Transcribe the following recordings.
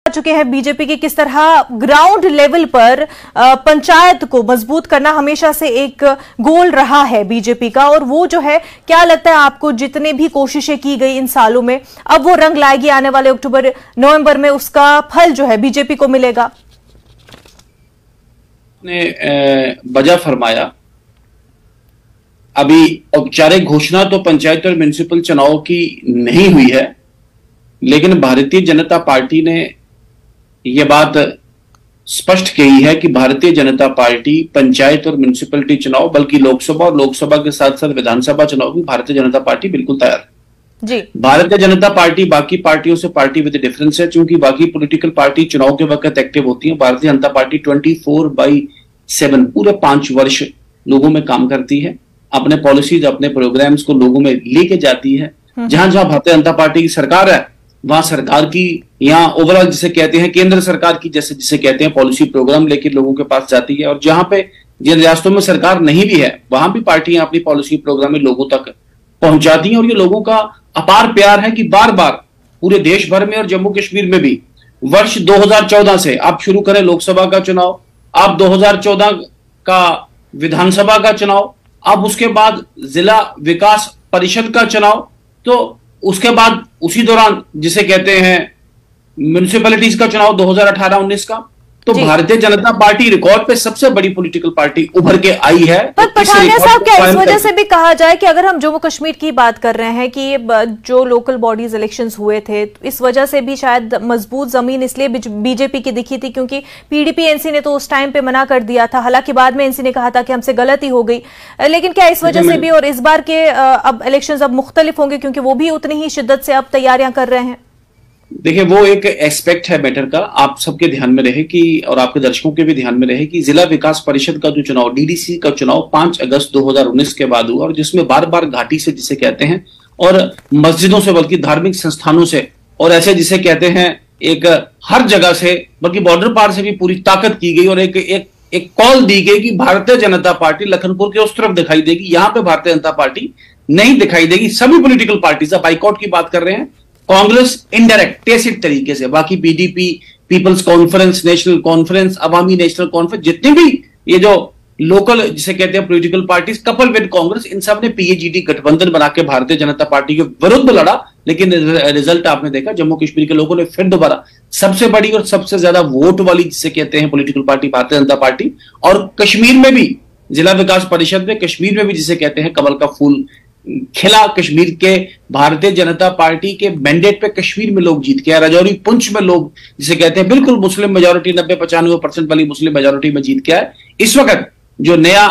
चुके हैं बीजेपी के, किस तरह ग्राउंड लेवल पर पंचायत को मजबूत करना हमेशा से एक गोल रहा है बीजेपी का, और वो जो है, क्या लगता है आपको, जितने भी कोशिशें की गई इन सालों में, अब वो रंग लाएगी आने वाले अक्टूबर नवंबर में, उसका फल जो है बीजेपी को मिलेगा? ने बजा फरमाया, अभी औपचारिक घोषणा तो पंचायत और म्युनिसिपल चुनाव की नहीं हुई है, लेकिन भारतीय जनता पार्टी ने यह बात स्पष्ट कही है कि भारतीय जनता पार्टी पंचायत और म्युनिसिपलिटी चुनाव, बल्कि लोकसभा और लोकसभा के साथ साथ विधानसभा चुनाव भी भारतीय जनता पार्टी बिल्कुल तैयार है जी। भारतीय जनता पार्टी बाकी पार्टियों से पार्टी विद डिफरेंस है, क्योंकि बाकी पॉलिटिकल पार्टी चुनाव के वक्त एक्टिव होती है। भारतीय जनता पार्टी 24/7 पूरे 5 वर्ष लोगों में काम करती है, अपने पॉलिसीज अपने प्रोग्राम्स को लोगों में लेके जाती है। जहां जहां भारतीय जनता पार्टी की सरकार है, वहां सरकार की, यहाँ ओवरऑल जिसे कहते हैं केंद्र सरकार की, जैसे जिसे कहते हैं पॉलिसी प्रोग्राम लेकर लोगों के पास जाती है। और जहां पे जिन रियासतों में सरकार नहीं भी है, वहां भी पार्टियां अपनी पॉलिसी प्रोग्राम में लोगों तक पहुंचाती हैं। और ये लोगों का अपार प्यार है कि बार बार पूरे देश भर में और जम्मू कश्मीर में भी वर्ष 2014 से आप शुरू करें लोकसभा का चुनाव, आप 2014 का विधानसभा का चुनाव, अब उसके बाद जिला विकास परिषद का चुनाव, तो उसके बाद उसी दौरान जिसे कहते हैं म्युनिसिपैलिटीज का चुनाव 2018-19 का, तो भारतीय जनता पार्टी रिकॉर्ड पे सबसे बड़ी पॉलिटिकल पार्टी उभर के आई है। पर पठानिया साहब, क्या इस वजह से भी कहा जाए कि अगर हम जम्मू कश्मीर की बात कर रहे हैं कि जो लोकल बॉडीज इलेक्शंस हुए थे, इस वजह से भी शायद मजबूत जमीन इसलिए बीजेपी की दिखी थी क्योंकि पीडीपी एनसी ने तो उस टाइम पे मना कर दिया था, हालांकि बाद में एनसी ने कहा था कि हमसे गलती हो गई, लेकिन क्या इस वजह से भी, और इस बार के अब इलेक्शंस अब मुख्तलिफ होंगे क्योंकि वो भी उतनी ही शिद्दत से अब तैयारियां कर रहे हैं? देखिए, वो एक एस्पेक्ट है मैटर का, आप सबके ध्यान में रहे कि, और आपके दर्शकों के भी ध्यान में रहे कि जिला विकास परिषद का जो चुनाव, डीडीसी का चुनाव 5 अगस्त 2019 के बाद हुआ, और जिसमें बार बार घाटी से जिसे कहते हैं, और मस्जिदों से, बल्कि धार्मिक संस्थानों से, और ऐसे जिसे कहते हैं एक हर जगह से, बल्कि बॉर्डर पार से भी पूरी ताकत की गई, और एक कॉल दी गई कि भारतीय जनता पार्टी लखनपुर के उस तरफ दिखाई देगी, यहां पे भारतीय जनता पार्टी नहीं दिखाई देगी। सभी पॉलिटिकल पार्टी से बाइकआउट की बात कर रहे हैं, कांग्रेस इनडायरेक्ट टेसिट तरीके से, बाकी PDP, People's Conference, National Conference, Awami National Conference, जितने भी ये जो लोकल जिसे कहते हैं political parties couple with Congress, इन सब ने पीएजीडी गठबंधन बना के भारतीय जनता पार्टी के विरुद्ध लड़ा। लेकिन रिजल्ट आपने देखा, जम्मू कश्मीर के लोगों ने फिर दोबारा सबसे बड़ी और सबसे ज्यादा वोट वाली जिसे कहते हैं political party Bharatiya Janata party, और कश्मीर में भी जिला विकास परिषद में, कश्मीर में भी जिसे कहते हैं कमल का फूल खिला। कश्मीर के भारतीय जनता पार्टी के मैंडेट पे कश्मीर में लोग जीत के आए, राजौरी पुंछ में लोग जिसे कहते हैं बिल्कुल मुस्लिम मेजोरिटी 90-95% वाली मुस्लिम मेजोरिटी में जीत के आए। इस वक्त जो नया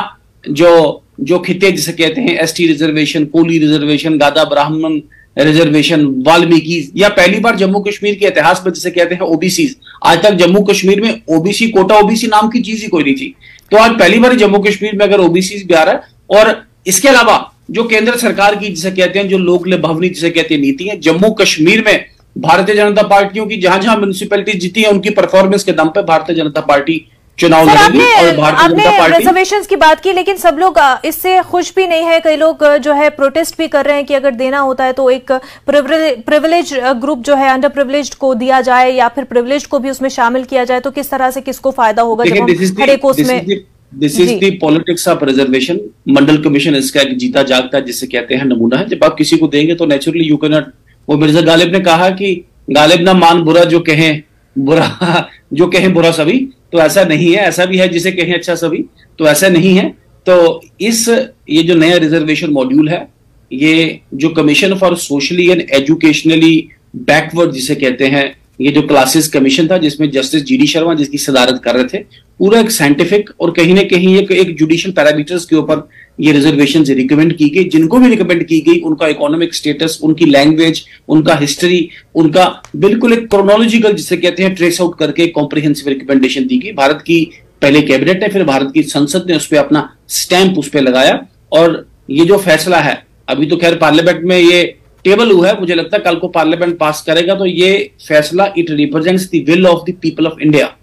जो खिते जिसे कहते हैं एसटी रिजर्वेशन, कोली रिजर्वेशन, गादा ब्राह्मण रिजर्वेशन, वाल्मीकि, या पहली बार जम्मू कश्मीर के इतिहास में जिसे कहते हैं ओबीसी, आज तक जम्मू कश्मीर में ओबीसी कोटा, ओबीसी नाम की चीज ही कोई नहीं थी, तो आज पहली बार जम्मू कश्मीर में अगर ओबीसी भी आ रहा है। और इसके अलावा जो केंद्र सरकार की जिसे कहते हैं जो लोक लुभावनी जिसे कहते हैं नीति है, जम्मू कश्मीर में भारतीय जनता पार्टियों की जहां जहां म्युनिसिपैलिटी जीती है, उनकी परफॉर्मेंस के दम पे भारतीय जनता पार्टी चुनाव लड़ेगी। और भारतीय जनता पार्टी रिजर्वेशंस की बात की, लेकिन सब लोग इससे खुश भी नहीं है, कई लोग जो है प्रोटेस्ट भी कर रहे हैं कि अगर देना होता है तो एक प्रिविलेज ग्रुप जो है, अंडर प्रिविलेज्ड को दिया जाए, या फिर प्रिविलेज्ड को भी उसमें शामिल किया जाए, तो किस तरह से किसको फायदा होगा? हर एक उसमें this is the politics of reservation. Mandal commission इसका एक जीता जागता जिसे कहते हैं नमूना है। जब आप किसी को देंगे तो नेचुरली यू कैन नॉट, वो मिर्जा गालिब ने कहा कि गालिब ना मान बुरा जो कहें बुरा सभी, तो ऐसा नहीं है, ऐसा भी है जिसे कहें अच्छा सभी, तो ऐसा नहीं है। तो ये जो नया रिजर्वेशन मॉड्यूल है, ये जो commission for socially and educationally backward जिसे कहते हैं, ये जो क्लासेस कमीशन था जिसमें जस्टिस जीडी शर्मा जिसकी सदारत कर रहे थे, पूरा एक साइंटिफिक और कहीं ना कहीं एक जुडिशियल पैरामीटर्स के ऊपर ये रिजर्वेशन रिकमेंड की गई। जिनको भी रिकमेंड की गई उनका इकोनॉमिक स्टेटस, उनकी लैंग्वेज, उनका हिस्ट्री, उनका बिल्कुल एक क्रोनोलॉजिकल जिसे कहते हैं ट्रेस आउट करके कॉम्प्रिहेंसिव रिकमेंडेशन दी गई। भारत की पहले कैबिनेट ने, फिर भारत की संसद ने उस पर अपना स्टैंप उस पर लगाया, और ये जो फैसला है, अभी तो खैर पार्लियामेंट में ये टेबल हुआ है, मुझे लगता है कल को पार्लियामेंट पास करेगा, तो ये फैसला it represents the will of the people of India.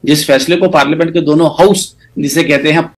जिस फैसले को पार्लियामेंट के दोनों हाउस जिसे कहते हैं